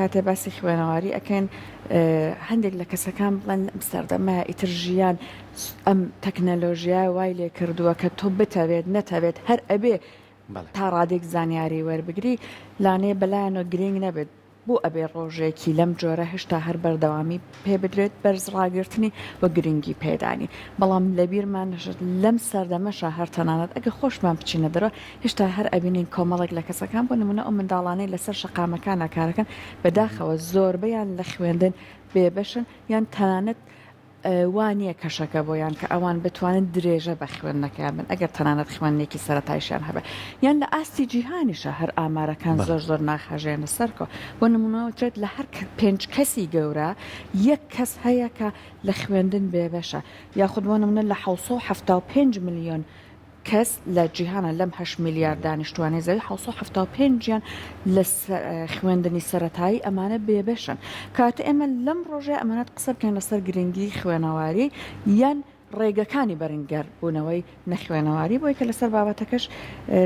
کاتێ باسی خوێنەواری ئەکەن هەندێک لە کەسەکان بڵێن ئەمستەردەمە ئیترژیان ئەم تەکنەلۆژیای وای لێ کردووە کە تۆ بتەوێت نەتەوێت هەر ئەبێ تا ڕادێک زانیاری وەربگری لانێ بەلایەنەوە گرنگ نەبێت بۆ ئەبێ ڕۆژێکی لەم جۆرە هێشتا هەر بەردەوامی پێ بدرێت بەرز ڕاگررتنی بە گرنگی پێدانی بەڵام لەبیرمان نەشت لەم سەردەمەشە هەر تەنانەت ئەگە خۆشمان بچینە دەرەوە هێشتا هەر ئەبینین کۆمەڵێک لە کەسەکان بۆ نمونە ئەو منداڵانەی لەسەر شەقامەکانە کارەکەن بەداخەوە زۆربەیان لە خوێندن بێبەشن یان تەنانەت وانە کەشەکە بۆیان کە ئەوان بتوانن درێژە بە خوێندنەکە بن ئەگەر تەنانەت خوێندێکی سەرەتایشیان هەبێت یان لە ئاستی جیهانیشە هەر ئامارەکان زۆر ناخەژێنە سەرکۆ بۆ نمونەوەترێت لە هەر 5 کەسی گەورە یەک کەس هەیە کە لە خوێندن بێبەشە یاخود بۆ نمونە لە 5 ملیۆن کەس لە جیهانە لەم 8 میلیارد دانیشتوانی زەوی 575 لە خوێندنی سەرەتایی ئەمانە بێبەشن کاتە ئێمە لەم ڕۆژێ ئەمانەت قسە بکەین لەسەر گرنگی خوێنەواری یان ڕێگەکانی بەرنگەر بوونەوەی نەخوێنەواری بۆی کە لەسەر بابەتەکەش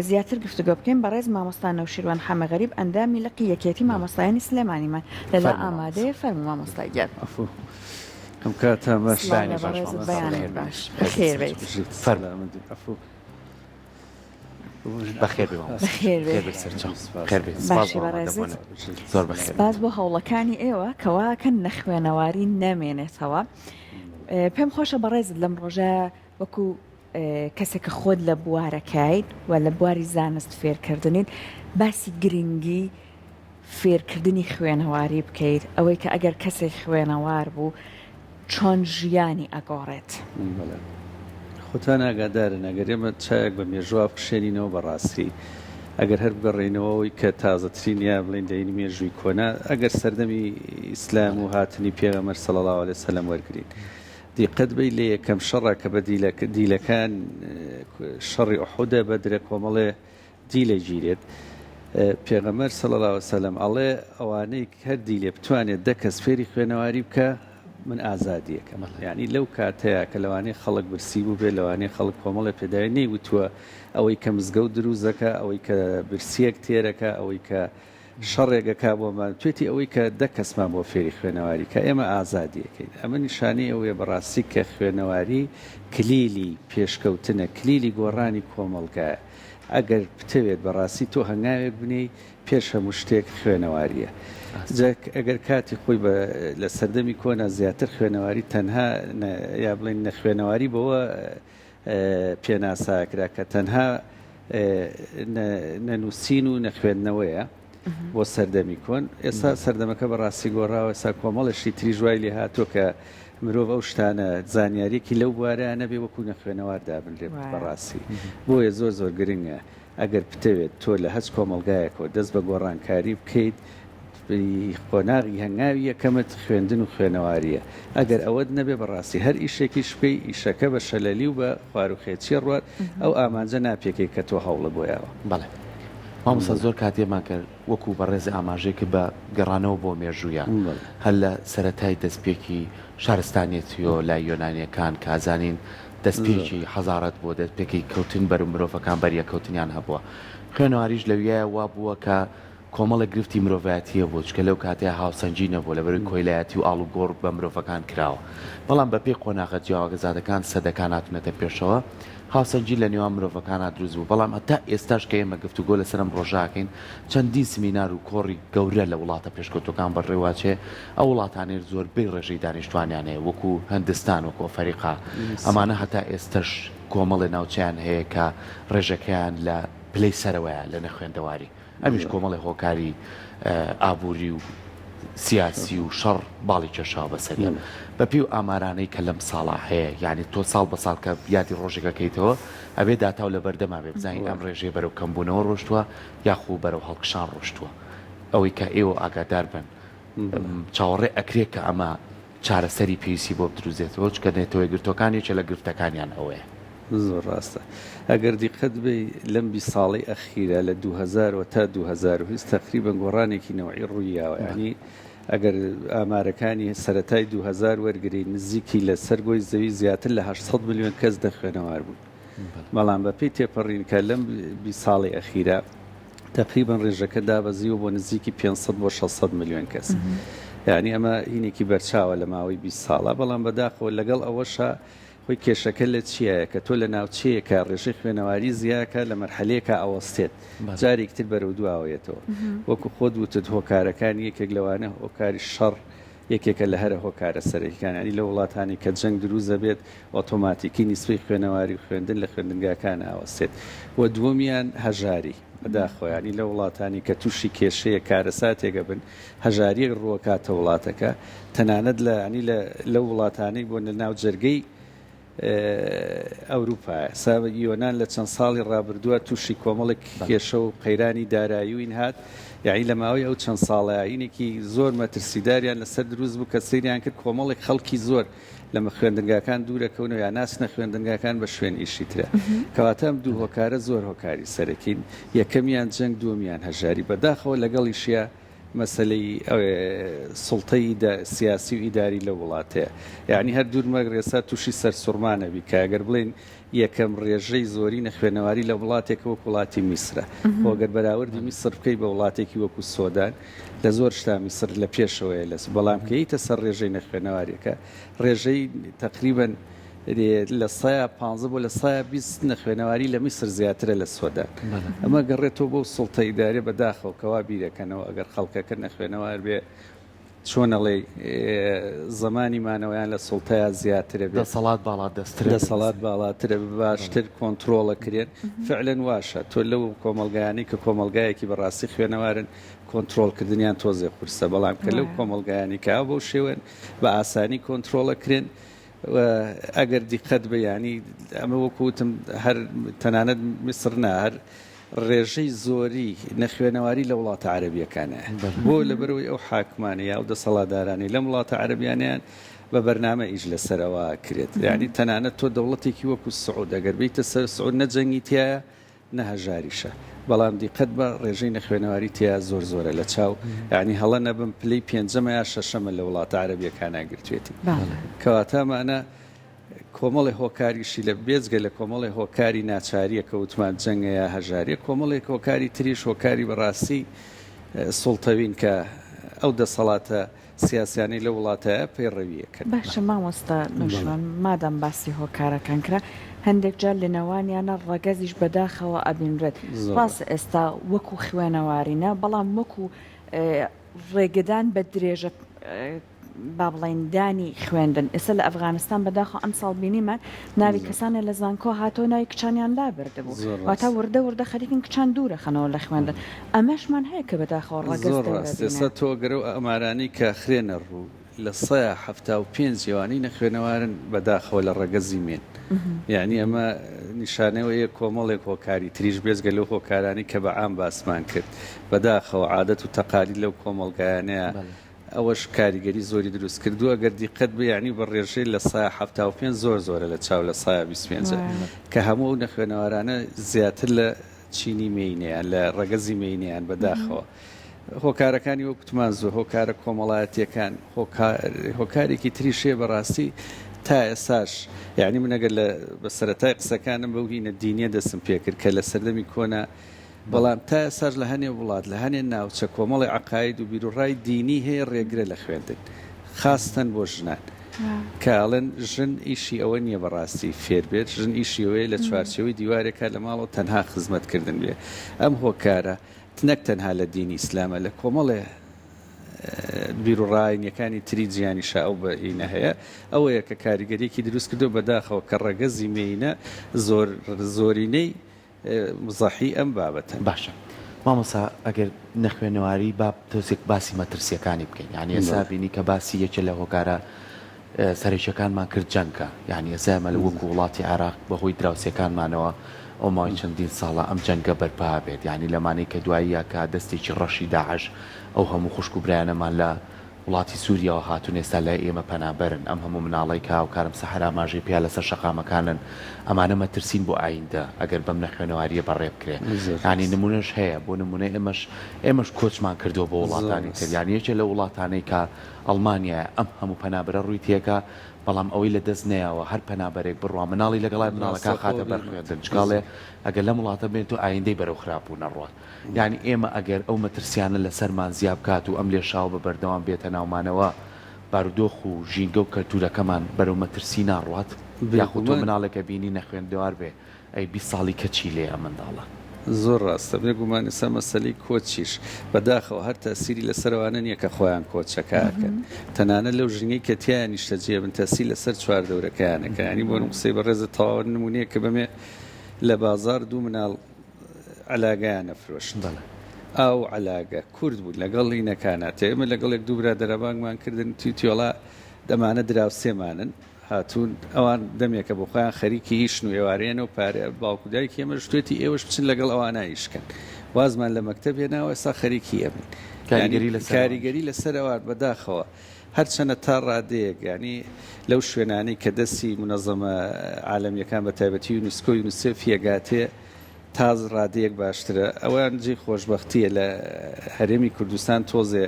زیاتر گفتوگۆ بکەین بەڕێز مامۆستا نەوشیروان حەمەغەریب ئەندامی لقی یەکێتی مامۆستایانی سلێمانیمان لەلا ئامادەیە فەرموو مامۆستای گیان ئەم کاتە باشبانی باش خێر بێت فەرمامەندی ئەفو بەخێر زۆر باز بۆ هەوڵەکانی ئێوە کەواکەن نەخوێنەواری نامێنێتەوە پێم خۆشە بەڕێزت لەم ڕۆژە وەکو کەسێکە خۆت لە بوارەکەیت و لە بواری زانست فێرکردنیت باسی گرنگی فێرکردنی خوێنەواری بکەیت ئەوەی کە ئەگەر کەسێک خوێنەوار بوو چۆن ژیانی ئەگۆڕێت خۆتان ئاگادارن ئەگەر ئێمە چایەک بە مێژووا بخشێنینەوە بەڕاستی ئەگەر هەر بگەڕێنەوەی کە تازەترین یا بڵین دەین مێژووی کۆنا ئەگەر سەردەمی ئیسلام و هاتنی پێغەمبەر صلی الله علیه وسلم وەرگرین دیقەت بی لە یەکەم شەڕە کە بە دیلەکان شەڕی ئوحودە بە درە کۆمەڵێ دیلە گیرێت پێغەمبەر صلی الله علیه وسلم ئەڵێ ئەوانەی هەر دیلێ بتوانێت دە کەس فێری خوێنەواری بکە من ئازادیەکەم یعنی لەو کاتەیە کە لەوانەیە خەڵک برسی بوو بێ لەوانەیە خەڵک کۆمەڵە پێداوی نەیوتووە ئەوەی کە مزگەوت دروستەکە ئەوەی کە برسیەک تێرەکە ئەوەی کە شەڕێگەکە بۆمان توێتی ئەوەی کە دە کەسمان بۆ فێری خوێنەواری کە ئێمە ئازادیەکەین ئەمە نیشانەی ئەوەیە بەڕاستی کە خوێنەواری کلیلی پێشکەوتنە کلیلی گۆڕانی کۆمەڵگایە ئەگەر بتەوێت بەڕاستی تۆ هەنگاوێک بنی پێش هەموو شتێک خوێنەواریە ئەگەر کاتی خۆی لە سەردەمی کۆنا زیاتر خوێنەواری تەنها یا بڵین نەخوێنەواری بەوە پێناساکرا کە تەنها نەنووسین و نەخوێندنەوەیە بۆ سەردەمی کۆن ئێستا سەردەمەکە بەڕاستی گۆڕاوە ئێستا کۆمەڵەشی تری ژوای لێ هاتۆ کە مرۆڤ ئەو شتانە زانیاریەکی لەو بوارەیە نەبێ وەکو نەخوێنەوار دابنرێت بەڕاستی بۆیە زۆر گرنگە ئەگەر بتەوێت تۆ لە هەچ کۆمەلگایەکەوە دەست بە گۆڕانکاری بکەیت قۆناغی هەنگاوی یەکەمت خوێندن و خوێنەواریە ئەگەر ئەوەت نەبێ بەڕاستی هەر ئیشێکی شپەی ئیشەکە بە شەلەلی و بە خواروخێچی ڕوات ئەو ئامانجە ناپێکێک کە تۆ هەوڵە بۆیەوە بەڵێ مامۆستا زۆر کاتێمان کرد وەکو بەڕێزی ئاماژەیەکە بە گەڕانەوە بۆ مێژوویە هەر لە سەرەتای دەستپێکی شارستانیەتیۆ لای یۆنانیەکان کازانین دەستپێکی حەزارەت بۆ دەستپێکی کەوتن بەر مرۆڤەکان بەریەکەوتنیان هەبووە خوێنەواریش لەویایە وا بووە کە کۆمەڵە گرفتی مرۆڤایەتیە بۆ چکە لەو کاتەیە هاوسەنجی نەبوو لەبەروی کۆیلایەتی و ئاڵوگۆڕ بە مرۆڤەکان کراوە بەڵام بە پێی قۆناغە جیاوازادەکان سەدەکان هاتونەتە پێشەوە هاوسەنجی لە نێوان مرۆڤەکانە دروست بوو بەڵام هەتا ئێستاش کە ئێمە گفتوگۆ لەسەرم ڕۆژاکەین چەندین سمینار و کۆڕی گەورە لە وڵاتە پێشکەوتەکان بەڕێواچێ ئەو وڵاتانێر زۆربەی ڕێژەی دانیشتوانیان هەیە وەکو هەندستان و کۆفەریقا ئەمانە هەتا ئێستش کۆمەڵی ناوچیان هەیە کە ڕێژەکەیان لە پلەی سەرەوەیە لە نەخوێندەواری ئەمیش کۆمەڵی هۆکاری ئابووری و سیاسی و شەڕ باڵی کێشاوە بەسەریە بەپی و ئامارانەی کە لەم ساڵا هەیە یعنی تۆ ساڵ بە ساڵ کە یادی ڕۆژێکەکەیتەوە ئەبێ داتاو لە بەردەما بێ بزانین ئەم ڕێژەیە بەرەو کەمبوونەوە ڕۆشتووە یاخوو بەرەو هەڵکشان ڕۆشتووە ئەوەی کە ئێوە ئاگادار بن چاوەڕێ ئەکرێت کە ئەمە چارەسەری پێویستی بۆ بدروزێتەوە چکە نێتەوەی گرتوەکانێکە لە گرفتەکانیان ئەوەیە زۆر ڕاستە ئەگەر دیقەت بێ لەم 20 ساڵی ئەخیرە لە 2000 تا 2020 تقریبا گۆڕانێکی نەوعی ڕوویاوە ینی ئەگەر ئامارەکانی سەرەتای 2000 وەرگری نزیکی لە سەرگۆی زەوی زیاتر لە 800 میلیۆن کەس دەخوێنەوار بوون بەڵام بەپێی تێپەڕین کە لەم 20 ساڵی ئەخیرە تقریبا ڕێژەکە دابەزیوە بۆ نزیکی 500 بۆ 600 میلیۆن کەس یعنی ئەمە هینێکی بەرچاوە لە ماوەی 20 ساڵە بەڵام بەداخەوە لەگەڵ ئەوەشە خۆی کێشەکە لە چیایە کە تۆ لە ناوچەیەکە ڕێژەی خوێنەواری زیاکە لە مەرحەلەیەکە ئەوەستێت جارێکتر بەرەو دواوەیەتەوە وەکو خۆت وتت هۆکارەکان یەکێک لەوانە هۆکاری شەڕ یەکێکە لە هەرە هۆکارە سەرەکیەکانی لە وڵاتانی کە جەنگ دروست دەبێت ئۆتۆماتیکی نیسبەی خوێنەواری و خوێندن لە خوێندنگاکان ئاوەستێت و دووەمیان هەژاری بەداخۆیانی لە وڵاتانی کە تووشی کێشەیە کارەساتێکە بن هەژاریە ڕووەکاتە وڵاتەکە تەنانەت لە وڵاتانەی بۆ لە ناو جەرگەی ئەوروپا یۆنان لە چەند ساڵی ڕابردووە تووشی کۆمەڵێک کێشە و قەیرانی دارایی و این هات یعنی لە ماوەی ئەو چەند ساڵایینێکی زۆر مەترسیداریان لەسەر دروست بوو کە سەیریان کرد کۆمەڵێک خەڵکی زۆر لەمە خوێندنگاکان دوورەکەونەوە یا ناسنە خوێندنگاکان بە شوێن ئیشی ترە کەواتە ئەم دوو هۆکارە زۆر هۆکاری سەرەکین یەکەمیان جەنگ دووەمیان هەژاری بەداخەوە لەگەڵیشیە مەسلەی سڵتەی سیاسی و ئیداری لە وڵاتەیە یعنی هەر دوورمەک ڕێسا تووشی سەرسوڕمانەبی کە ئەگەر بڵێن یەکەم ڕێژەی زۆری نەخوێنەواری لە وڵاتێکە وەکو وڵاتی میسرە بۆگەر بەراوردی میسر بکەی بە وڵاتێکی وەکو سۆدان لە زۆر شتا میسر لە پێشەوەیە لەس بەڵام کەیتە سەر ڕێژەی نەخوێنەواریەکە ڕێژەی تقریباً لە 150 بۆ لە 120 نەخوێنەواری لە میسر زیاترە لە سۆدان ئەمە گەڕێتەوە بۆ سڵتە ئیدارێ بەداخەوە کەوا بیرەکەنەوە ئەگەر خەڵکەکە نەخوێنەوار بێ چۆنەڵێ زمانی مانەوەیان لە سڵتەیە زیاترە بێت دەسەڵات باڵا دەسترە دەسەڵات باڵاترە باشتر کۆنتترۆڵەکرێن فعلەن واشە تۆ لەو کۆمەلگایانی کە کۆمەلگایەکی بەڕاستی خوێنەوارن کۆنتترۆلکردنیان تۆزێ قورسە بەڵام کە لەو کۆمەلگایانی کا بۆ شێوێن بە ئاسانی کۆنتترۆڵەکرێن ئەگەر دیقەت بەیانی ئەمە وەکوتم هەر تەنانەت میسر هەر ڕێژەی زۆری نەخوێنەواری لە وڵاتە عەرەبیەکانە بۆ لەبەرەوەی ئەو حاکمانەیە ئەو دەسەڵاتدارانی لەم وڵاتە عەرەبیانیان بە بەرنامە ئیش لەسەرەوە کرێت یعنی تەنانەت تۆ دەوڵەتێکی وەکو سعود ئەگەر بیتە سەر سعود نەجەنگی تایە نەهەژاریشە بەڵام دیقەت بە ڕێژەی نەخوێنەواری تیا زۆرە لە چاو یعنی هەڵە نەبم پلەی پێنجەمە یا شەشەمە لە وڵاتە عەرەبیەکانە گرتوێتی کەواتەمانە کۆمەڵی هۆکاریشی لە بێزگە لە کۆمەڵی هۆکاری ناچاریە کە وتمان جەنگە یا هەژاریە کۆمەڵێک هۆکاری تریش هۆکاری بەڕاستی سڵتەوین کە ئەو دەسەڵاتە سیاسیانی لە وڵاتەیە پەیڕەویەکەن باشە مامۆستا نوشمان مادام باسی هۆکارەکان کرا هەندێک جار لە نێوانیانە ڕەگەزیش بەداخەوە ئەبینرێت ڕاست ئێستا وەکو خوێنەوارینە بەڵام وەکو ڕێگەدان بە درێژە با بڵێندانی خوێندن ئێستا لە ئەفغانستان بەداخەوە ئەم ساڵ بینیمان ناوی کەسانە لە زانکۆ هاتۆ ناوی کچانیان لابردبوو واتە وردە خەریکن کچان دوورە خەنەوە لە خوێندن ئەمەشمان هەیە کە بەداخەوە ڕەگەز تۆ گەرە و ئەمارانی کە خوێنە ڕوو لە 175 جوانی نەخوێنەوارن بەداخەوە لە ڕەگەزی مێن یعنی ئەمە نیشانەوەیە کۆمەڵێک هۆکاری تریش بێزگە لەو هۆکارانی کە بە عام باسمان کرد بەداخەوە عادەت و تەقالی لەو کۆمەڵگایانەیە ئەوەش کاریگەری زۆری دروست کردووە ئەگەر دیقەت بێ بە ڕێژەی لە 175 زۆرە لە چاو لە 125 کە هەموو نەخوێنەوارانە زیاتر لە چینی مینیان لە ڕەگەزی مینیان بەداخەوە هۆکارەکانی وەکوتمان زۆر هۆکارە کۆمەڵایەتیەکان هۆکارێکی تریشێ بەڕاستی تا ئێساش یعنی من ئەگەر بە سەرەتای قسەکانم بەو هینە دینیە دەستم پێ کرد کە لە سەردەمی کۆنا بەڵام تا ئێساش لە هەنێ وڵات لە هەنێ ناوچە کۆمەڵی عەقاید و بیرروڕای دینی هەیە ڕێگرە لە خوێندن خاستەن بۆ ژنان کاڵن ژن ئیشی ئەوە نییە بەڕاستی فێر بێت ژن ئیشی ئەوەیە لە چوارچەوەی دیوارێکە لە ماڵەوە تەنها خزمەتکردن بێ ئەم هۆکارە نەک تەنها لە دینی ئیسلامە لە کۆمەڵێ بیرروڕاینیەکانی تری جیانی شاو بە ئینە هەیە ئەوەیە کە کاریگەریەکی دروست کردو بەداخەوە کە ڕەگەزی مینە زۆرینەی مزەحی ئەم بابەتە باشە مامۆستا ئەگەر نەخوێنەواری با تۆزێک باسی مەترسیەکانی بکەین یعنی ئێستا بینی کە باسی یەکێ لە هۆکارە سەرێکیەکانمان کرد جەنگە یعنی ئێستا ئێمە لە وەکو وڵاتی عێراق بەهۆی دراوسەکانمانەوە ئەو ماوەی چەندین ساڵە ئەم جەنگە بەرپا بێت یعنی لەمانەی کە دواییە کە دەستێکی ڕەشی داعش ئەو هەموو خوشک و برایانەمان لە وڵاتی سووریەوە هاتوون ئێستا لای ئێمە پەنابەرن ئەم هەموو مناڵی کاوکارم سەحرا ماژەی پیا لەسەر شەقامەکانن ئەمانە مەترسین بۆ ئایندە ئەگەر بەم نەخوێنەواریە بەڕێ بکرێ ینی نمونەش هەیە بۆ نمونەی ئێمەش کۆچمان کردو بۆ وڵاتانی تر یان یەکێ لە وڵاتانەی کە ئەڵمانیا ئەم هەموو پەنابەرە ڕووی تێکە بەڵام ئەوەی لە دەست نەیەوە هەر پەنابەرێک بڕوا مناڵی لەگەڵای مناڵەکە خاتە بەرخوێندن چکاڵێ ئەگەر لە وڵاتە بێت و ئایندەی بەرەو خراپبوو نەڕوات یعنی ئێمە ئەگەر ئەو مەترسیانە لەسەرمان زیاب کات و ئەم لێ شاو بە بەردەوام بێتە ناومانەوە بارودۆخ و ژینگە و کەلتورەکەمان بەرەو مەترسی ناڕوات یاخود تۆ مناڵێکە بینی نەخوێندەوار بێ ئەی 20 ساڵی کەچی لێ ئە منداڵە زۆر ڕاستە بێگومان ئێستا مەسەلەی کۆچیش بەداخەوە هەر تاسیری لەسەرەوانە نییە کە خۆیان کۆچەکەکەن تەنانەت لەو ژنگەی کە تیانیشتە جێبن تاسی لەسەر چواردەورەکەیانەکە ینی بۆ قسەی بەڕێزە تەواو نمونەیە کە بەمێ لە بازار دوو مناڵ عەلاگەیانە فرۆشت ئەو عەلاگە کورد بوو لەگەڵی نەکانات ئێمە لەگەڵێک دوو برادەرەبانگمان کردن تیۆڵا دەمانە دراوسێمانن هاتوون ئەوان دەمێکە بۆ خۆیان خەریکی ئیشن و ئێوارێنە و پارێ باوکودایکی ئێمە شتێتی ئێوەش بچن لەگەڵ ئەوانە ئیشکەن وازمان لە مەکتەب هێناوە ئێستا خەریکی ئەمن کاریگەری لەسەر ئەوان بەداخەوە هەرچەنە تا ڕادەیەک ینی لەو شوێنانەی کە دەستی منەظەمە عالەمیەکان بە تایبەتی یونسکۆ یونیسێف یەگاتێ تاز ڕادەیەک باشترە ئەوان جێ خۆشببختیە لە هەرێمی کوردستان تۆزێ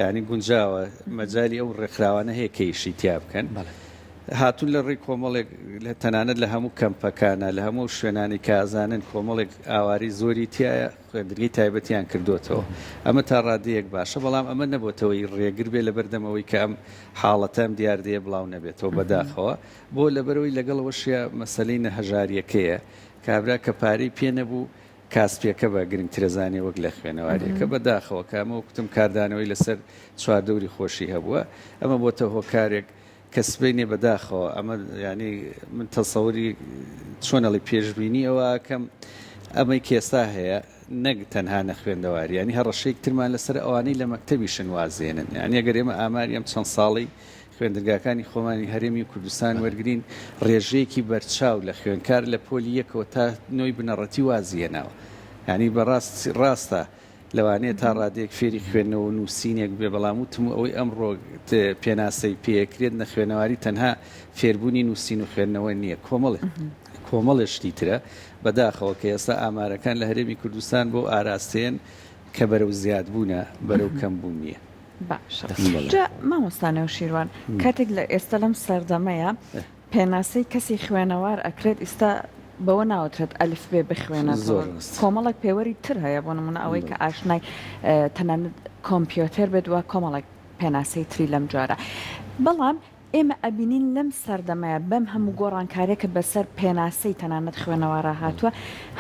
ینی گونجاوە مەجای ئەو ڕێکخراوانە هەیە کەیشی تیا بکەن هاتون لە ڕێی کۆمەڵێک لە تەنانەت لە هەموو کەمپەکانە لە هەموو شوێنانی کازانن کۆمەڵێک ئاواری زۆری تایە خوێندرگی تایبەتیان کردوتەوە ئەمە تا ڕادەیەک باشە بەڵام ئەمە نەبووتەوەی ڕێگر بێ لە بەردەمەوەی کە ئەم حاڵەتەم دیاردەیە بڵاو نەبێتەوە بەداخەوە بۆ لەبەرەوەی لەگەڵەوەشیە مەسەلەی نەهەژاریەکەیە کابرا کە پارەی پێ نەبوو کاسپیەکە بە گرنگترەزانانی وەک لە خوێنەوارەکە بەداخەوە کامە وەکتم کاردانەوەی لەسەر چواردەوری خۆشی هەبووە ئەمە بۆتە هۆکارێک کەسبینێ بەداخەوە ئەمە ینی من تەسەوری چۆنەڵی پێشببینی ئەوە کەم ئەمەی کێستا هەیە نەک تەنها نەخوێندەواری ینی هەڕەشەیەک ترمان لەسەر ئەوانەی لە مەکتەبی شنوازێنن یعنی ئەگەر ئێمە ئاماریم چەند ساڵی خوێندرگاکانی خۆمانی هەرێمی کوردستان وەرگین ڕێژەیەکی بەرچاو لە خوێنکار لە پۆلی یەکەوە تا نۆی بنەڕەتی وازیێناوە ینی ڕاستە لەوانەیە تا ڕادێک فێری خوێندنەوە و نووسینێک بێ بەڵام وتم ئەوەی ئەمڕۆ پێناسەی پێکرێت نە خوێنەواری تەنها فێربوونی نووسین و خوێندنەوە نییە کۆمەڵێشتی ترە بەداخەوە کە ئێستا ئامارەکان لە هەرێمی کوردستان بۆ ئاراستێن کە بەرەو زیادبوونە بەرەو کەمبوون نییە باشە مامۆستانە و شیروان کاتێک لە ئێستا لەم سەردەمەیە پێناسەی کەسی خوێنەوار ئەکرێت ئێستا بەوە ناوترێت ئەلف بێ بخوێنە کۆمەڵک پێوەری تر هەیە بۆ نمونە ئەوەی کە ئاشنای تەنانەت کۆمپیۆتەر بێت وە کۆمەڵک پێناسەی تری لەم جارە بەڵام ئێمە ئەبینین لەم سەردەمەیە بەم هەموو گۆڕانکارێکە بەسەر پێناسەی تەنانەت خوێنەوارە هاتووە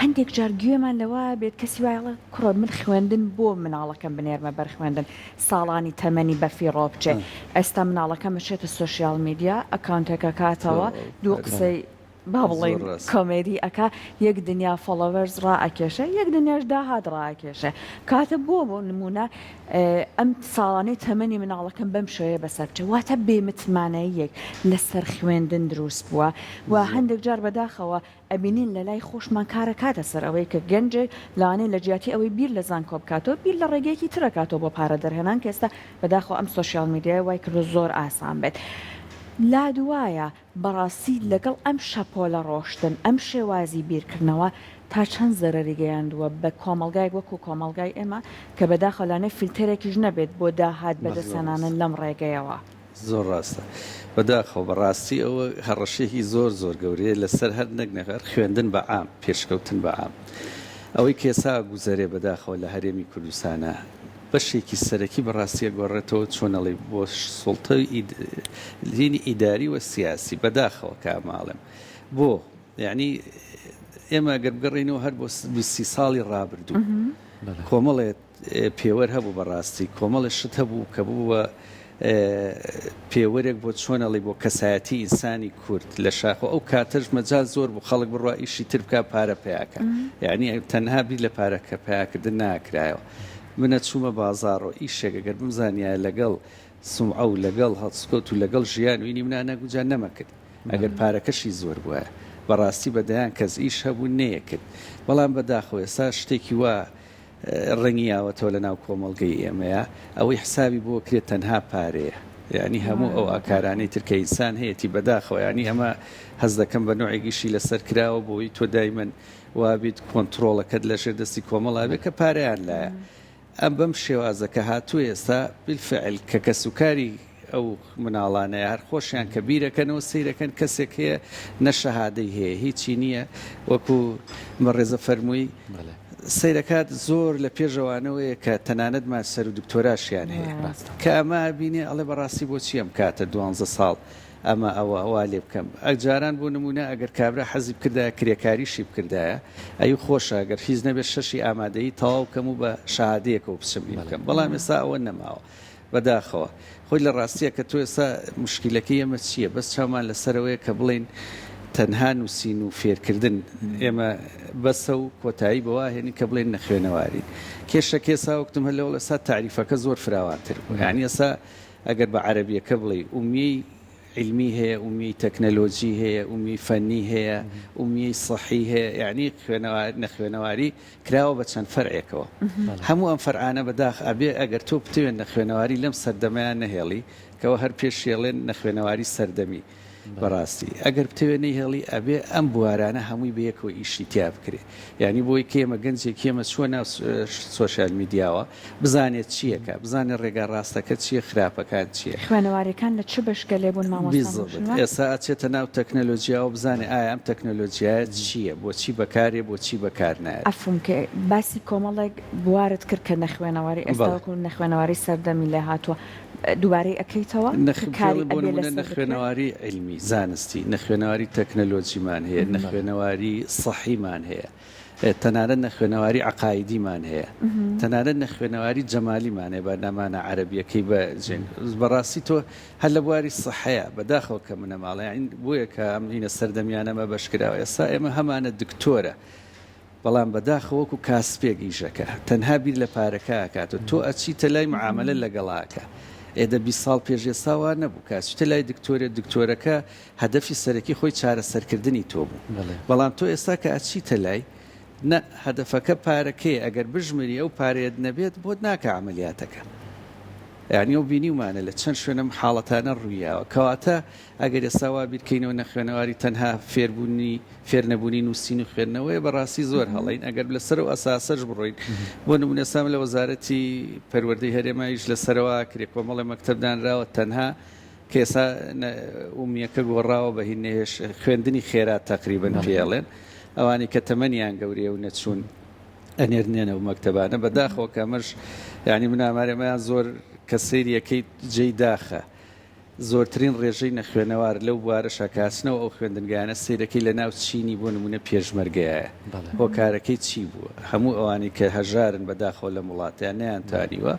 هەندێک جار گوێمان لەوە بێت کەسی وایڵە کوڕۆ من خوێندن بۆ مناڵەکەم بنێرمە بەرخوێندن ساڵانی تەمەنی بەفی ڕۆبچێ ئێستا مناڵەکە مشێتە سوۆشیال میدیا ئەکاونتێکە کاتەوە دوو قسەی با بڵێن کۆمێدی ئەکا یەک دنیا فۆلۆوەرز ڕائەکێشە یەک دنیاش داهات ڕائەکێشە کاتە بۆ نمونە ئەم ساڵانەی تەمەنی مناڵەکەم بەم شوەیە بەسەر بچێ واتە بێمتمانەیەک لەسەر خوێندن دروست بووە و هەندێک جار بەداخەوە ئەبینین لە لای خۆشمان کارە کاتە سەر ئەوەی کە گەنجێک لانەی لە جیاتی ئەوەی بیر لە زان کۆبکاتەوە بیر لە ڕێگەیەکی ترەکاتەوە بۆ پارە دەرهێنان کە ئێستا بەداخەوە ئەم سۆشیال میدیای وای کردو زۆر ئاسان بێت لا دوایە بەڕاستی لەگەڵ ئەم شەپۆلە ڕۆشتن ئەم شێوازی بیرکردنەوە تا چەند زەرەری گەیاندووە بە کۆمەلگای وەکو کۆمەلگای ئێمە کە بەداخەلانە فیلتەرێکیش نەبێت بۆ داهات بەدەسەنانن لەم ڕێگەیەوە زۆر ڕاستە بەداخەوە بەڕاستی ئەوە هەڕەشێکی زۆر زۆر گەورەیە لەسەر هەر نەگنەغەر خوێندن بە عام پێشکەوتن بە عام ئەوەی کێسا گوزەرێ بەداخەوە لە هەرێمی کوردستانە بەشێکی سەرەکی بەڕاستیە گۆڕێتەوە چۆنەڵی بۆ سوڵتەی لینی ئیداری و سیاسی بەداخەوە کاماڵم بۆ یعنی ئێمە گەر بگەڕێنەوە هەر بۆ 20 ساڵی ڕابردوو کۆمەڵێت پێوەەر هەبوو بەڕاستی کۆمەڵی شت هەبوو کە بووە پێوەرێک بۆ چۆنەڵی بۆ کەسایەتی ئینسانی کورد لە شاخۆ ئەو کاتەش مەجال زۆر بوو خەڵک بڕوا ئیشی تر بکە پارە پیاکە یعنی تەنها بیر لە پارەکە پیاکردن ناکرایەوە منە چوومە بازار و ئیشێک ئەگەر بمزانیایە لەگەڵ سومعە و لەگەڵ هەڵسکۆت و لەگەڵ ژیان وینی منە نەگوجان نەمەکرد ئەگەر پارەکەشی زۆر بووە بەڕاستی بەدەیان کەس ئیش هەبوو نەیەکرد بەڵام بەداخەوە ئێستا شتێکی وە ڕەنگیاوەتەوە لە ناو کۆمەڵگەی ئێمەیە ئەوەی حسابی بۆ کرێت تەنها پارەیە یعنی هەموو ئەو ئاکارانەی ترکە ئینسان هەیەی بەداخەوە ینی ئەمە هەز دەکەم بە نوعێکیشی لەسەر کراوە بۆی تۆ دایمەن وابیت کۆنتترۆڵەکەت لە ژێر دەستی کۆمەڵا بێ کە پارەیان لایە ئەم بەم شێوازە کە هاتووە ئێستا بالفعل کە کەسوکاری ئەو مناڵانەیە هەر خۆشیان کە بیرەکەنەوە سیرەکەن کەسێک هەیە نەشەهادەی هەیە هیچی نییە وەکو بەڕێزە فەرمووی سیرەکات زۆر لە پێشەوانەوەیە کە تەنانەت ماسەر و دکتۆراشیان هەیە کە ئەمە بینێ ئەڵێ بەڕاستی بۆچی ئەم کاتە 12 ساڵ ئەمە ئەوە لێ بکەم ئەجاران بۆ نمونە ئەگەر کابرا حەزی بکردایە کرێکاریشی بکردایە ئەی خۆشە ئەگەر هیچ نەبێت شەشی ئامادەیی تەواو بکەم و بە شەهادەیەکەوە بچمی بکەم بەڵام ئێستا ئەوە نەماوە بەداخەوە خۆی لە ڕاستیە کە تۆ ئێستا مشکلەکەی ئەمە چییە بەس چامان لەسەرەوەیە کە بڵین تەنها نووسین و فێرکردن ئێمە بەسە و کۆتایی بەوا هێنی کە بڵێن نەخوێنەواری کێشە کێسا وەکتم هەلەوە لەسا تعریفەکە زۆر فراوانتر بوو یعنی ئێستا ئەگەر بە عەرەبیەکە بڵێ ئومیەی علمی هەیە ئومیەی تەکنەلۆجی هەیە ئومی فەنی هەیە ئومیەی سەحی هەیە یعنی نەخوێنەواری کراوە بە چەند فەرعێکەوە هەموو ئەم فەرعانە بەداخ ئەبێ ئەگەر تۆ بتوێن نەخوێنەواری لەم سەردەمەیان نەهێڵی کەەوە هەر پێشێڵێن نەخوێنەواری سەردەمی بەڕاستی ئەگەر بتوێنەی هێڵی ئەبێ ئەم بوارانە هەمووی بەیەکەوە ئیشی تیا بکرێ یعنی بۆی کێمە گەنجێک کێمە چوە ناو سۆشیال میدیاوە بزانێت چیەکە بزانێت ڕێگا ڕاستەکە چیە خراپەکان چییە خوێنەوارەکان لە چ بەشکە لێبوون مامۆستا ئێستا ئەچێتە ناو تەکنەلۆژیاوە بزانێ ئایا ئەم تەکنەلۆژیایە چییە بۆچی بەکارێ بۆچی بەکار نایە ئەفم کە باسی کۆمەڵێک بوارت کرد کە نەخوێنەواری ئێستاکو نەخوێنەواری سەردەمی لێ هاتووە دووبارەی ئەەکەیتەوە نەخوێنەواری علمی زانستی نەخوێنەواری تەکنەلۆجیمان هەیە نەخوێنەواری سەحیمان هەیە تەنانەت نەخوێنەواری عقایدیمان هەیە تەنانەت نەخوێنەواری جەمالیمان هەیە بە نامانە عەرەبیەکەی بەڕاستی تۆ هەر لە بواری سەحەیە بەداخەوە کە منە ماڵێ بۆیە کە ئەم هینە سەردەمیانەمە بەشکراوە ئێستا ئێمە هەمانە دکتۆرە بەڵام بەداخەوەکو کاسپێک ئیشەکە تەنها بیر لە پارەکە کاتە تۆ ئەچیتە لای معاملە لەگەڵاکە ئێدە 20 ساڵ پێشێساوا نەبوو کاسوتە لای دکتۆرەکە هەدەفی سەرەکی خۆی چارەسەرکردنی تۆ بوو بەڵام تۆ ئێستا کە ئەچیتە لای نە هەدەفەکە پارەکەی ئەگەر بژمری ئەو پارێت نەبێت بۆت ناکە عملیاتەکە یعنی ئەو بینیمانە لە چەند شوێنم حاڵەتانە ڕوویاوە کەواتە ئەگەر ئێستاوا بیرکەینەوە نەخوێنەواری تەنها فێرنەبوونی نووسین و خوێندنەوەی بەڕاستی زۆر هەڵین ئەگەر لەسەر و ئەساسەش بڕۆین بۆ نمونە سام لە وەزارەتی پەروەردەی هەرێمایش لەسەرەوە کرێ کۆمەڵی مەکتەبدانراوە تەنها کێسا ئومیەکە گۆڕاوە بە هینێش خوێندنی خێرات تقریبن پێڵێن ئەوانی کە تەمەنیان گەورەیە و نەچوون ئەنێرنێنە و مەکتەبانە بەداخەوە کەمەش یعنی من ئامارێمەیان زۆر کە سەیریەکەی جێی داخە زۆرترین ڕێژەی نەخوێنەوار لەو بوارە شەکاسنەوە ئەو خوێندنگانە سیرەکەی لە ناو چینی بۆ نمونە پێشمەرگەیە هۆکارەکەی چی بووە هەموو ئەوانی کە هەژارن بەداخەوە لە وڵاتیان نەیانتانیوە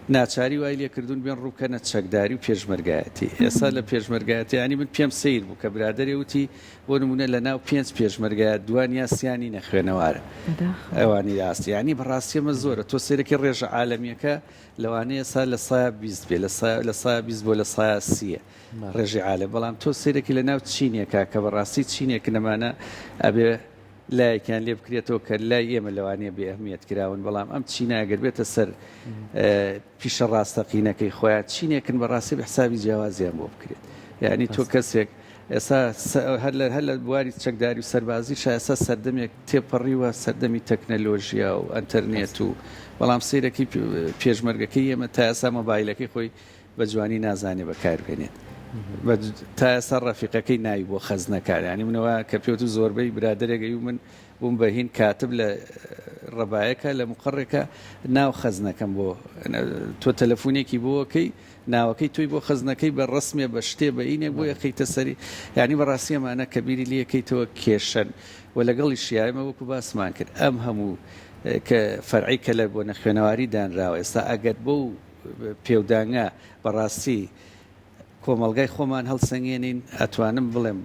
ناچاری وای لێکردون بێن ڕووکەنە چەکداری و پێشمەرگایەتی ئێستا لە پێشمەرگایەتی ینی من پێم سیر بوو کە برادەرێ وتی بۆ نمونە لە ناو 5 پێشمەرگایەت دوانیا سیانی نەخوێنەوارە ئەوانی راستی ینی بەڕاستیەمە زۆرە تۆ سیرەکی ڕێژە عالەمیەکە لەوانەیە ئێستا لە سایە 20 بێ لە سایە 20 بۆ لە سایە 30 ڕێژی عالە بەڵام تۆ سیرەکی لە ناو چینێکە کە بەڕاستی چینێک نەمانە ئەبێ لایەکیان لێ بکرێتەوە کە لای ئێمە لەوانەیە بێ ئەهمیەت کراون بەڵام ئەم چیناگەر بێتە سەر پیشە ڕاستەقینەکەی خۆیان چینێکن بەڕاستی بە حسابی جیاوازیان بۆ بکرێت یعنی تۆ کەسێک ئێستا هەر لە بواری چەکداری و سەربازی ئێستا سەردەمێک تێپەڕیوە سەردەمی تەکنەلۆژیا و ئەنتەرنێت و بەڵام سیرەکەی پێشمەرگەکەی ئێمە تا ئێستا مۆبایلەکەی خۆی بە جوانی نازانێ بەکاربێنێت تا ئێستا ڕەفیقەکەی ناوی بۆ خەزنەکار ینی منەوە کە پێوت و زۆربەی برادەرێگەی و من بووم بەهین کاتب لە ڕەبایەکە لە مقڕێکە ناو خەزنەکەم بۆ تۆ تەلەفۆنێکی بۆکەی ناوەکەی توی بۆ خەزنەکەی بە ڕسمێ بە شتێ بە ئینێک بۆ یەخەیتە سەری ینی بەڕاستی ئەمانە کە بیری لەکەیتەوە کێشەن و لەگەڵی شیایمە وەکو باسمان کرد ئەم هەموو کە فەرعی کە لە بۆ نەخوێنەواری دانراوە ئێستا ئەگەر بۆ پێودانگا بەڕاستی کۆمەلگای خۆمان هەڵسەنگێنین ئەتوانم بڵێم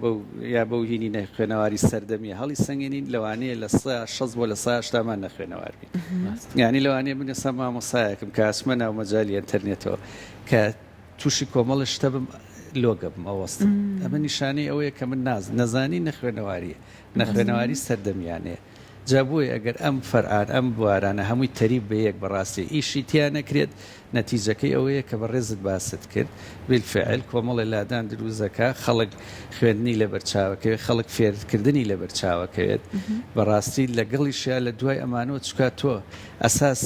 یا بەو هینی نەخوێنەواری سەردەمیە هەڵی سەنگێنین لەوانەیە لە 6 بۆ لە 8 نەخوێنەوار بین یعنی لەوانەیە بنێسا مامۆسایەکم کە ئاسمە ناو مەجای ئینتەرنێتەوە کە تووشی کۆمەڵ شتە بم لۆگەبم ئەوەستم ئەمە نیشانەی ئەوەیە کە من نەزانی نەخوێنەواریە نەخوێنەواری سەردەمیانەیە جابووی ئەگەر ئەم فەرعان ئەم بوارانە هەمووی تەریب بە یەک بەڕاستی ئیشی تیان نەکرێت نەتیجەکەی ئەوەیە کە بەڕێزت باست کرد بالفعل کۆمەڵی لادان دروزەکە خەڵک خوێندنی لە بەرچاوەکەوێت خەڵک فێرکردنی لە بەرچاوەکەوێت بەڕاستی لەگەڵیشیا لە دوای ئەمانەوە چکات تۆ ئەساس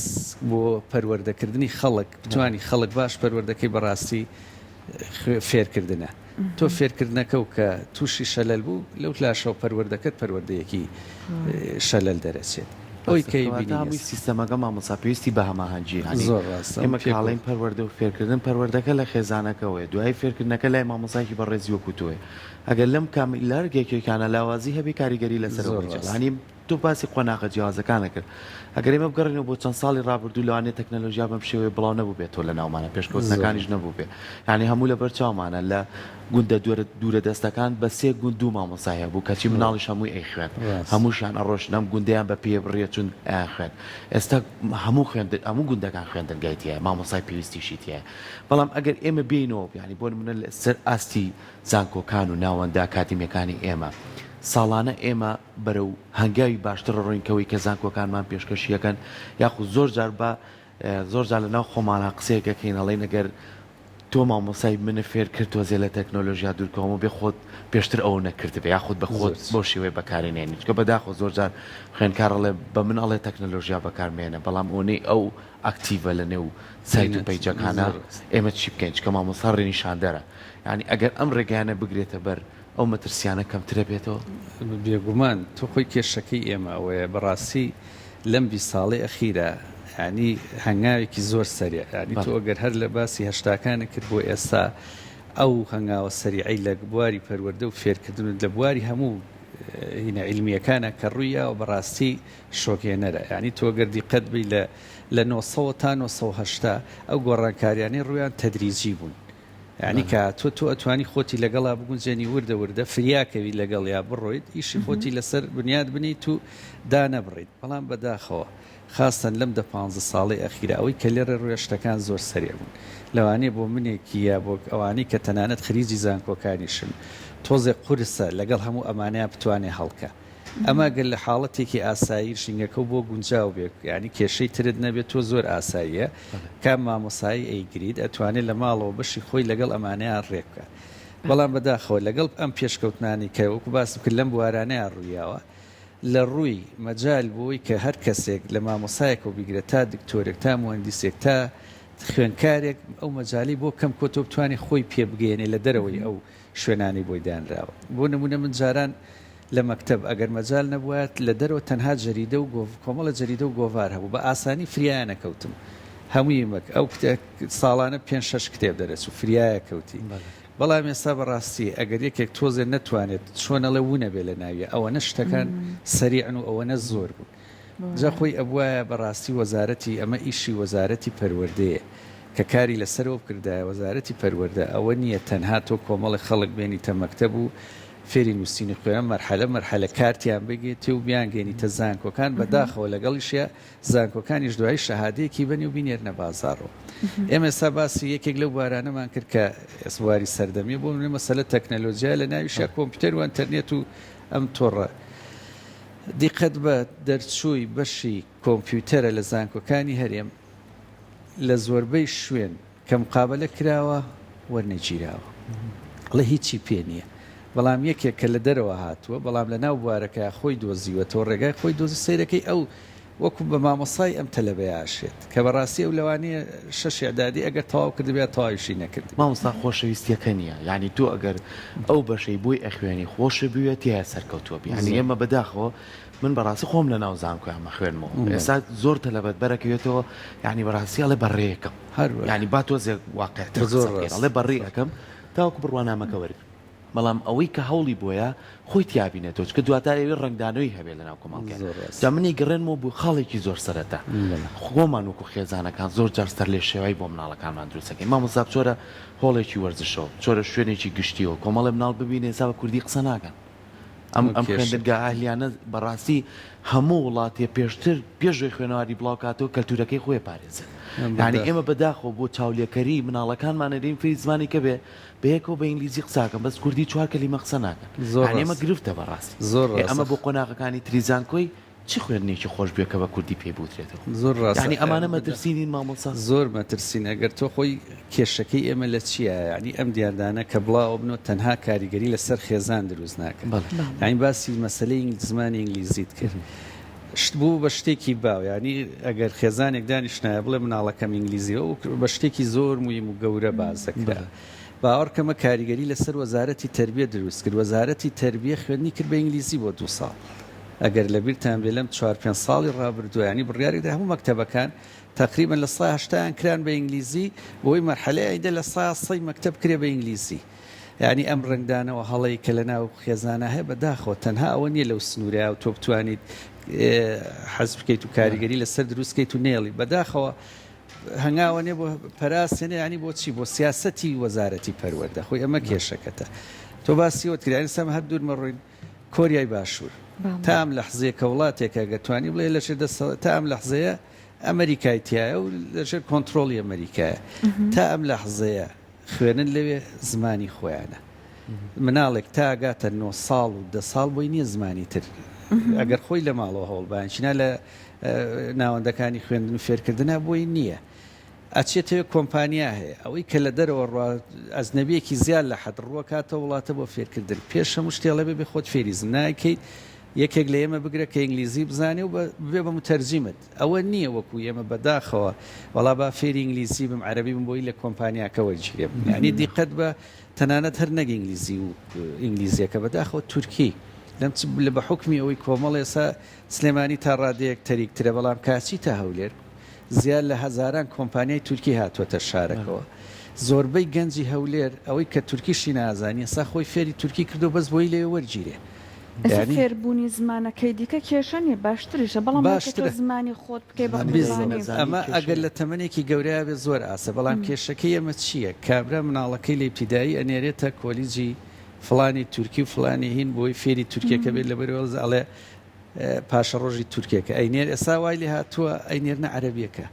بۆ پەروەردەکردنی خەڵک بتوانی خەڵک باش پەروەردەکەی بەڕاستی فێرکردنە تۆ فێرکردنەکە و کە تووشی شەلەل بوو لەو لاشەوە پەروەردەکەت پەروەردەیەکی شەلەل دەرەچێت ئەوی هەمووی سیستەمەکە مامۆستا پێویستی بە هەماهەنگی ئێمە کاڵین پەروەردە و فێرکردن پەروەردەکە لە خێزانەکەەوەی دوای فێرکردنەکە لای مامۆسایکی بەڕێزی وەکوتوێ ئەگەر لەم لارگێکێکانە لاوازی هەبی کاریگەری لەسەرانی تۆ باسی قۆناغە جیازەکانە کرد ئەگەر ئێمە بگەڕێنەوە بۆ چەند ساڵی ڕابردوو لەوانێت تەکنەلۆژیا بەم شێوەیە بڵاو نەبوو بێتەوە لە ناومانە پێشکەوتنەکانیش نەبوو بێ یعنی هەموو لە بەرچاومانە لە گوندە دوورە دەستەکان بە 3 گوند 2 مامۆسایە بوو کەچی مناڵیش هەمووی ئەی خوێن هەمووشیان ئەڕۆشنەم گوندیان بە پێ بڕێ چون خوێن ئێستا هەموو گوندەکان خوێندنگایتیە مامۆسای پێویستیشی تایە بەڵام ئەگەر ئێمە بینەوە ینی بۆ نمونە سەر ئاستی زانکۆکان و ناوەندا کاتیمەکانی ئێمە ساڵانە ئێمە بەرەو هەنگاوی باشتر ڕووینکەوەی کە زانکۆکانمان پێشکەشیەکەن یاخود زۆر جار لەناو خۆمانە قسەیەکەکەین هەڵێ نەگەر تۆ مامۆسای منە فێر کرد تۆزێ لە تەکنۆلۆژیا دوورکەوەمە بێ خۆت پێشتر ئەوە نەکردبێ یاخود بە خۆت بۆ شێوەی بەکارێنێنی چکە بەداخۆ زۆر جار خوێنکارەڵێ بە من ئەڵێ تەکنۆلۆژیا بەکارمێنە بەڵام ئەوەی ئەو ئاکتیڤە لە نێو سایت و پەیجەکانە ئێمە چی بکەین چکە مامۆستا ڕێنیشاندەرە یعنی ئەگەر ئەم ڕێگەیانە بگرێتە بەر ئەو مەترسیانە کەمترە بێتەوە بێگومان تۆ خۆی کێشەکەی ئێمە ئەوەیە بەڕاستی لەم 20 ساڵی ئەخیرە ینی هەنگاوێکی زۆر سەریع ینی تۆ ئەگەر هەر لە باسی هەشتاکانە کرد بۆ ئێستا ئەو هەنگاوە سەریعی لە بواری پەروەردە و فێرکردن لە بواری هەموو هینە عیلمیەکانە کە ڕوویە و بەڕاستی شۆکێنەرە ینی تۆ گەردی قەت بی لە 900 تا 980 ئەو گۆڕانکاریانی ڕویان تەدریجی بوون یعنی کە تۆ ئەتوانی خۆتی لەگەڵا بگونجێنی وردە فریاکەوی لەگەڵ یا بڕۆیت ئیشی خۆتی لەسەر بنیاد بنیت و دانەبڕیت بەڵام بەداخەوە خاستن لەم 15 ساڵی ئەخیرە ئەوەی کە لێرە ڕوێشتەکان زۆر سەریع بوون لەوانەیە بۆ منێکی یا بۆ ئەوانەی کە تەنانەت خریجی زانکۆکانیشن تۆزێک قورسە لەگەڵ هەموو ئەمانەیە بتوانێ هەڵکە ئەمە گەل لە حاڵەتێکی ئاسایی شنگەکە بۆ گونجاو بێت ینی کێشەی ترت نەبێت تۆ زۆر ئاساییە کام مامۆسایی ئەیگریت ئەتوانێت لە ماڵەوە بەشی خۆی لەگەڵ ئەمانەیە ڕێبکە بەڵام بەداخەوە لەگەڵ ئەم پێشکەوتنانی کە وەکو باس کرد لەم بوارانەیە ڕوویاوە لە ڕووی مەجال بۆی کە هەر کەسێک لە مامۆسایەکە و بیگرێت تا دکتۆرێک تا مهندسێک تا خوێنکارێک ئەو مەجای بۆ کەم کۆ تۆ بتوانێت خۆی پێبگەێنێ لە دەرەوەی ئەو شوێنانی بۆی دانراوە بۆ نمونە من جاران لە مەکتب ئەگەر مەجال نەبووات لە دەرەوە تەنها جەریدە و کۆمەڵە جەریدە و گۆڤار هەبوو بە ئاسانی فریایە کەوتم هەمووی مەک ئەو ساڵانە 5-6 کتێب دەرەچ و فریایە کەوتی بەڵام ئێستا بەڕاستی ئەگەر یەکێک تۆزێ نەتوانێت چۆنەڵێ وونە بێ لە ناویە ئەوەنە شتەکان سەریعن و ئەوەنە زۆر بوون جا خۆی ئەبوایە بەڕاستی وەزارەتی ئەمە ئیشی وەزارەتی پەروەردەیە کە کاری لەسەرەوە بکردایە وەزارەتی پەروەردە ئەوە نییە تەنها تۆ کۆمەڵی خەڵک بێنیتە مەکتەب و فێری نووسینی خۆیان مەرحەلە کارتیان بگێتی و بیانگەێنیتە زانکۆکان بەداخەوە لەگەڵیشە زانکۆکانیش دوای شەهادەیەکی بنی و بینێرنە بازارەوە ئێمە ئێستا باسی یەکێک لەو بارانەمان کرد کە ئەسواری سەردەمی بۆ منێ مەسەلە تەکنەلۆجیا لە ناویشە کۆمپیوتەر و ئینتەرنێت و ئەم تۆڕە دیقەت بە دەرچووی بەشی کۆمپیوتەرە لە زانکۆکانی هەرێم لە زۆربەی شوێن کە مقابلە کراوە وەرنەگیراوە لە هیچی پێ نییە بەڵام یەکێک کە لە دەرەوە هاتووە بەڵام لە ناو بوارەکە خۆی دۆزیوەتەوە ڕێگای خۆی دۆزی سیرەکەی ئەو وەکو بە مامۆسای ئەم تەلەبەیاشێت کە بەڕاستی ئەو لەوانەیە شەش ئەعدادی ئەگەر تەواو کردبێت تەواویشی نەکرد مامۆستا خۆشەویستیەکە نییە یعنی تۆ ئەگەر ئەو بەشەی بۆی ئەخوێنی خۆشە بوێت یا سەرکەوتووە بیانی ئێمە بەداخەوە من بەڕاستی خۆم لە ناو زانکۆیان خوێنمەوە ئێستا زۆر تەلەبەت بەرەکەوێتەوە یعنی بەڕاستی ئەڵێ بەڕێیەکەم یعنی با تۆزێک واقعیت ئەڵێ بەڕێیەکەم تاوەکو بڕوانامەکە وەرگ بەڵام ئەوەی کە هەوڵی بۆیە خۆی تیابینێتەوە کە دواتر ئەوێ ڕنگدانەوەی هەبێت لە ناو کۆمەڵگە جا منی گەڕێنمەوە بوو خاڵێکی زۆر سەرەتا خۆمان وەکو خێزانەکان زۆر جارستەر لێ شێوەی بۆ مناڵەکانمان دروستەکەی مامۆستا چۆرە هۆڵێکی وەرزشەوە چۆرە شوێنێکی گشتیەوە کۆمەڵێ مناڵ ببینێ ئێستا بە کوردی قسە ناکەن ئەم خوێندنگا ئاهلیانە بەڕاستی هەموو وڵاتێ پێشتر پێشوەی خوێنەواری بڵاوکاتەوە کەلتورەکەی خۆی پارێزن یعنی ئێمە بەداخۆ بۆ چاولێکەری مناڵەکانمانەدەین فێری زمانی کە بێ بەیەکەوە بە ئینگلیزی قساکەم بەس کوردی 4 کەلیمە قسە ناکەن ئێمە گرفتە بەڕاستی ئەمە بۆ قۆناغەکانی تریزانکۆی چی خوێندنێکی خۆش بێ کە بە کوردی پێ بوترێتەوە زۆر ڕاست یعنی ئەمانە مەترسینین مامۆستا زۆر مەترسین ئەگەر تۆ خۆی کێشەکەی ئێمە لە چییە ینی ئەم دیاردانە کە بڵاو بنەوە تەنها کاریگەری لەسەر خێزان دروست ناکەن یعنی باسی مەسەلەی زمانی ئینگلیزیت کرد شت بوو بە شتێکی باو ینی ئەگەر خێزانێک دانیشتایە بڵێ مناڵەکەم ئینگلیزیەوە بە شتێکی زۆر مویم و گەورە باز دەکرا باوەڕکەمە کاریگەری لەسەر وەزارەتی تەربیە دروست کرد وەزارەتی تەربیە خوێندنی کرد بە ئینگلیزی بۆ 2 ساڵ ئەگەر لەبیرتان بێ لەم 4-5 ساڵی ڕابردووە ینی بڕیارێکدا هەموو مەکتەبەکان تقریبا لە 180 کران بە ئینگلیزی بۆی مەرحەلەیەدا لە 100 مەکتەب کرێ بە ئینگلیزی یعنی ئەم ڕنگدانەوە هەڵەی کە لە ناو خێزانە هەیە بەداخەوە تەنها ئەوە نییە لەو سنوورە و تۆ بتوانیت حەز بکەیت و کاریگەری لەسەر دروستکەیت و نێڵی بەداخەوە هەنگاوە نێ بۆ پەراسێنێ ینی بۆچی بۆ سیاسەتی وەزارەتی پەروەردە خۆی ئەمە کێشەکەتە تۆ باسیەوە کرایانی سەم هەر دوورمەڕۆین کۆریای باشوور تا ئەم لەحزەیە کە وڵاتێکە گەتوانی بڵێ لەژێر تا ئەم لەحزەیە ئەمریکای تایە و لەژێر کۆنتترۆلی ئەمریکایە تا ئەم لەحزەیە خوێنن لەوێ زمانی خۆیانە مناڵێک تا ئاگاتە 9 ساڵ و 10 ساڵ بۆی نییە زمانی تر ئەگەر خۆی لە ماڵەوە هەوڵبانچینە لە ناوەندەکانی خوێندن و فێرکردنە بۆی نییە ئەچێتەوە کۆمپانیا هەیە ئەوەی کە لە دەرەوە ئەزنەبیەکی زیاد لە حەد ڕووە کاتە وڵاتە بۆ فێرکردن پێش هەموو شتێڵە بێ خۆت فێری زمناکەیت یەکێک لە ئێمە بگرە کە ئینگلیزی بزانێ و بێ بە متەرجیمت ئەوە نییە وەکو ئێمە بەداخەوە وەڵا با فێری ئینگلیزی بم عەرەبی بم بۆی لە کۆمپانیاکەوە گیرێ یعنی دیقەت بە تەنانەت هەر نەک ئینگلیزی و ئینگلیزیەکە بەداخەوە تورکی لەم بە حکمی ئەوەی کۆمەڵ ئێسا سلێمانی تا ڕادەیەک تەریکترە بەڵام کاچی تا هەولێر زیاد لە هەزاران کۆمپانیای تورکی هاتووەتە شارەکەەوە زۆربەی گەنجی هەولێر ئەوەی کە تورکیشی نازانی ئێستا خۆی فێری تورکی کردو بەس بۆی لێ وەرگیرێ فێربوونی زمانەکەی دیکە کێشەنی باشتریشە بەڵام باشتر زمانی خۆت بکەی بە ئەمە ئەگەر لە تەمەنێکی گەورەیە بێ زۆر ئاسە بەڵام کێشەکەی ئەمە چییە کابرا مناڵەکەی لە ابتیدایی ئەنێرێتە کۆلیجی فلانی تورکی و فلانی هین بۆی فێری تورکیەکە بێت لە بەرەوە ئەڵێ پاشە ڕۆژی تورکێکە ئەینێر ئێستا وای لێ هاتووە ئەینێرنە عەرەبیەکە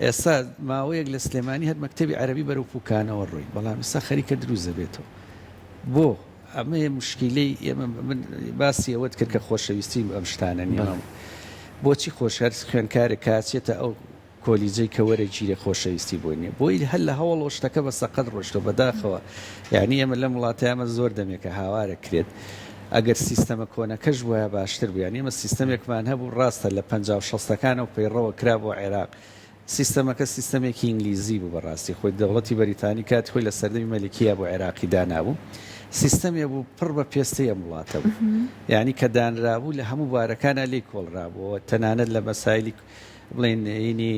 ئێستا ماوەیەک لە سلێمانی هەر مەکتەبی عەرەبی بەرەو پوکانەوە ڕۆی بەڵام ئێستا خەریکە دروست دەبێتەوە بۆ ئەمە مشکیلەی ئێمە من باسی ئەوەت کرد کە خۆشەویستی ئەم شتانە نیە بۆچی خۆشەر خوێنکارێک کاچێتە ئەو کۆلیجەی کە وەرە گیرە خۆشەویستی بۆ نیە بۆی هەر لە هەوڵ شتەکە بە سەقەت ڕۆشتە بەداخەوە یعنی ئێمە لە وڵاتە ئەمە زۆر دەمێکە هاوارە کرێت ئەگەر سیستەمە کۆنەکەش وایە باشتر بوو یعنی ئێمە سیستەمێکمان هەبوو ڕاستە لە 50-60ەکانەوە پەیڕەوە کرا بۆ عێراق سیستەمەکە سیستەمێکی ئینگلیزی بوو بەڕاستی خۆی دەوڵەتی بەریتانی کات خۆی لە سەردەمی مەلیکیە بۆ عێراقی دانابوو سیستەمێ بوو پڕ بە پێستەی ئەم وڵاتە بوو یعنی کە دانرابوو لە هەموو بارەکانە لێی کۆڵرابووە تەنانەت لە مەسایلی بڵێن ینی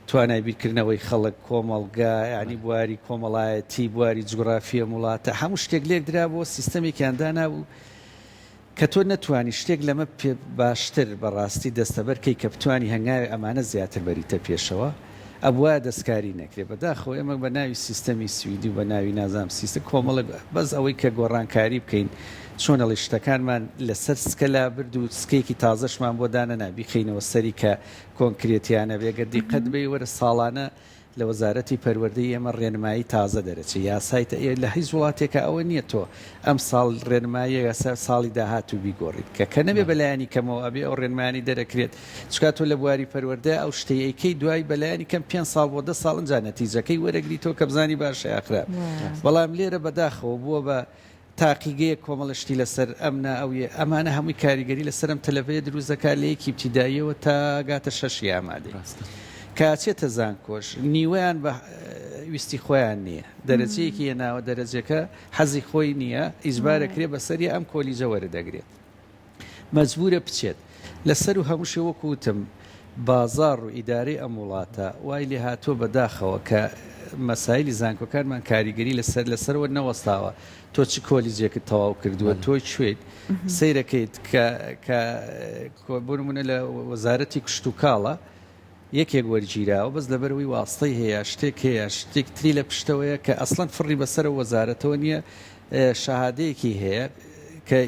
توانای بیرکردنەوەی خەڵک کۆمەڵگا ینی بواری کۆمەڵایەتی بواری جوگرافیە وڵاتە هەموو شتێک لێک درابەوە سیستەمێکیاندا نابوو کە تۆ نەتوانی شتێک لەمە باشتر بەڕاستی دەستەبەرکەی کە بتوانی هەنگاوی ئەمانە زیاتر بەریتە پێشەوە ئەبووە دەستکاری نەکرێت بەداخۆ ئێمە بە ناوی سیستەمی سویدی و بە ناوی نازام سیستە کۆمەڵە بەس ئەوەی کە گۆڕانکاری بکەین چۆنەڵی شتەکانمان لەسەر سکەلا برد و سکەیەکی تازەشمان بۆ دانە نابیخینەوە سەری کە کۆنکرێتیانە بێگە دیقەت بێ وەرە ساڵانە لە وەزارەتی پەروەردەی ئێمە ڕێنمایی تازە دەرەچێت یاسایتە لە هیچ وڵاتێکە ئەوە نییە تۆ ئەم ساڵ ڕێنمایە ساڵی داهاتوو بیگۆڕیت کە نەبێ بەلایانی کەمەوە ئەبێ ئەو ڕێنمانی دەرەکرێت چکات تۆ لە بواری پەروەردە ئەو شتەیەکەی دوای بەلایانی کەم 5 ساڵ بۆ 10 ساڵ جا نەتیجەکەی وەرەگریتەوە کە بزانی باشە ئاخرا بەڵام لێرە بەداخەوە بووە بە تاقیگەیە کۆمەڵشتی لەسەر ئەمنا ئەویە ئەمانە هەمووی کاریگەری لەسەرم تەلەڤەیە دروستەکە لە یەکی ابتیداییەوە تا گاتە 6 ئامادەی کاچێتە زانکۆش نیوەیان بە ویستی خۆیان نییە دەرەجەیەکی هێناوە دەرەجەکە حەزی خۆی نییە ئیجبارەکرێ بەسەری ئەم کۆلیجە وەردەگرێت مەجبورە بچێت لەسەر و هەمووشی وەکوتم بازار و ئیدارەی ئەم وڵاتە وای لێ هاتووە بەداخەوە کە مەسایلی زانکۆکانمان کاریگەری لەسەرەوە نەوەستاوە تۆ چ کۆلیجێکت تەواو کردووە تۆی کوێیت سەیرەکەیت کە بۆنمونە لە وەزارەتی کشت و کاڵە یەکێک وەرگیراوە بەس لەبەرەوەی واستەی هەیە شتێک هەیە شتێک تری لە پشتەوەیە کە ئەسڵەن فڕی بەسەر وەزارەتەوە نییە شەهادەیەکی هەیە کە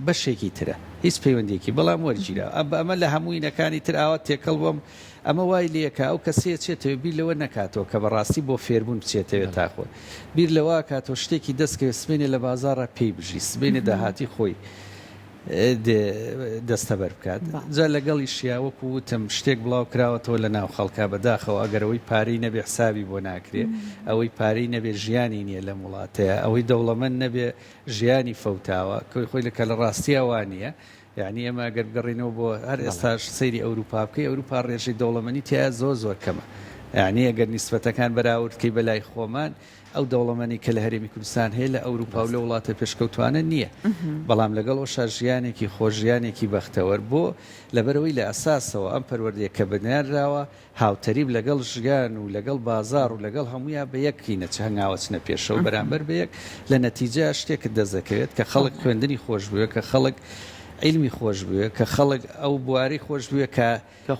بەشێکی ترە هیچ پەیوەندێکی بەڵام وەرگیراوە ئەمە لە هەمووینەکانی تر ئاوا تێکەڵ بۆم ئەمە وای لەکە ئەو کەسێ چێتەوە بیر لەوە نکاتەوە کە بەڕاستی بۆ فێربوون بچێتەوە تاخۆ بیر لەوە کاتەوە شتێکی دەستکە سبێنێ لە بازارە پێی بژی سبێنێ داهاتی خۆی دەستەبەر بکات جا لەگەڵی شیاوەکو وتم شتێک بڵاو کراوەتەوە لە ناو خەڵکا بەداخەوە ئەگەرەوەی پارەی نەبێ حسابی بۆ ناکرێ ئەوەی پارەی نەبێ ژیانی نییە لە وڵاتەیە ئەوەی دەوڵەمەند نەبێ ژیانی فەوتاوە خۆی لەکە لە ڕاستیاوان نیە یعنی ئەمە گەر بگەڕینەوە بۆ هەر ئێستاش سەیری ئەوروپا بکەی ئەوروپا ڕێژەی دەوڵەمەنی تیا زۆر کەمە یعنی ئەگەر نیسبەتەکان بەراوردکەی بەلای خۆمان ئەو دەوڵەمەنی کە لە هەرێمی کوردستان هەیە لە ئەوروپا و لە وڵاتە پێشکەوتوانە نییە بەڵام لەگەڵ ئەوشا ژیانێکی خۆژیانێکی بەختەوەر بۆ لەبەرەوەی لە ئەساسەوە ئەم پەروەردەیە کە بنیانراوە هاوتەریب لەگەڵ ژیان و لەگەڵ بازار و لەگەڵ هەمویان بە یەکینە چ هەنگاوەچنە پێشەوە بەرامبەر بە یەک لە نەتیجە شتێکت دەزەکەوێت کە خەڵک خوێندنی خۆش بووە کە خەڵک علمی خۆش بووە کە خەڵک ئەو بواری خۆش بووە کە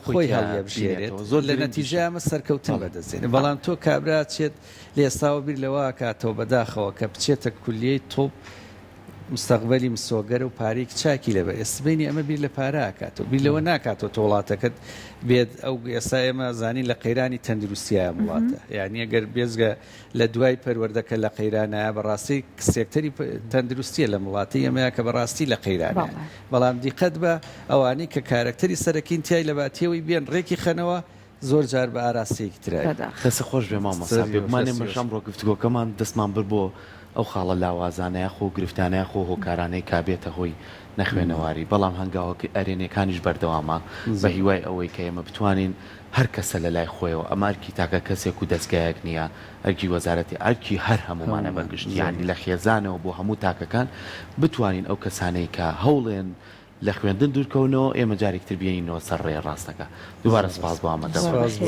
خۆی هەڵیەبژێرێت زۆر لە نەتیجە ئەمە سەرکەوتن بەدەستێنێت بەڵام تۆ کابرا چێت لە ئێستاوە بیر لەوە کاتەوە بەداخەوە کە بچێتە کولیەی تۆپ مستەقبەلی مسۆگەر و پارێک چاکی لەبەر ئێسبینی ئەمە بیر لە پارە کاتەوە بیر لەوە ناکاتەوە تۆ وڵاتەکەت بێت ئەو ئێستا ئێمە زانین لە قەیرانی تەندروستیە وڵاتە یعنی ئەگەر بێزگە لە دوای پەروەردەکە لە قەیرانە بەڕاستی سێکتەری تەندروستیە لە وڵاتی ئەمەیە کە بەڕاستی لە قەیرانە بەڵام دیقەت بە ئەوانەی کە کارکتەری سەرەکین تیای لە باتیەوەی بێن ڕێکی خەنەوە زۆر جار بە ئاراستەیەکی ترای دەسە خۆش بێ مامۆستا بێگومانێ مەشەم ڕۆ گفتوگۆکەمان دەستمان بر بۆ ئەو خاڵە لاوازانەیە خۆ گرفتانەیە خۆ هۆکارانەی کابێتە هۆی نەخوێنەواری بەڵام هەنگاوە ئەرێنەکانیش بەردەوامە بە هیوای ئەوەی کە ئێمە بتوانین هەر کەسە لە لای خۆیەوە ئەمارکی تاکە کەسێک و دەستگایەک نییە ئەرکی وەزارەتی ئەرکی هەر هەمومانە بەرگشتیانی لە خێزانەوە بۆ هەموو تاکەکان بتوانین ئەو کەسانەی کە هەوڵێن لە خوێندن دوورکەونەوە ئێمە جارێکتر بێنینەوە سەر ڕێ ڕاستەکە دووبارە سپاس بۆ ئامادەبوونەوە.